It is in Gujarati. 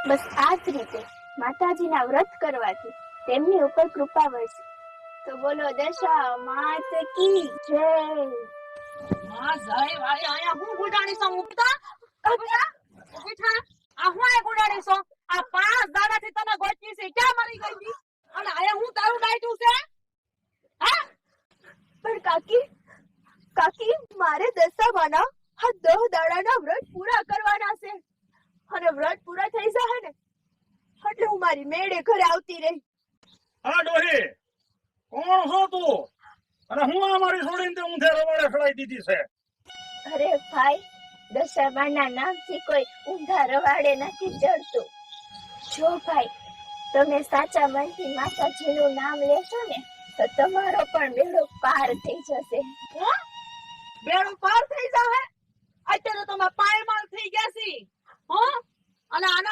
બસ આ જ રીતે માતાજીના વ્રત કરવાથી તેમની ઉપર કૃપા વરસે. તો બોલો દશા માત કી જય. માં જય વાળી આયા હું ગુડાણી સો મુકતા બેટા બેઠા આ હું આ ગુડાણી સો આ 5 દાડાથી તને ગોચી છે ક્યાં મરી ગઈ હતી અને આયા હું તારું ડાયટું છે હા પણ કાકી મારે દશામાના આ 10 દાડાના વ્રત પૂરા કરવાના છે અને વ્રત પૂરા થઈ જાય ને એટલે હું મારી મેળે ઘરે આવતી રહી. હા ડોહી કોણ છો તું અને હું અમારી છોડીને ઊંધે રવાડે ખડાઈ દીધી છે? અરે ભાઈ દશામાના નામથી કોઈ ઊંધા રવાડે નથી ચડતું. જો ભાઈ તમે સાચા મનથી માતાજીનું નામ લેશો ને તો તમારો પણ બેડો પાર થઈ જશે. બેડું પાર થઈ જાહે અત્યારે તો તમે પાયમાલ થઈ ગયા છી હો અને આના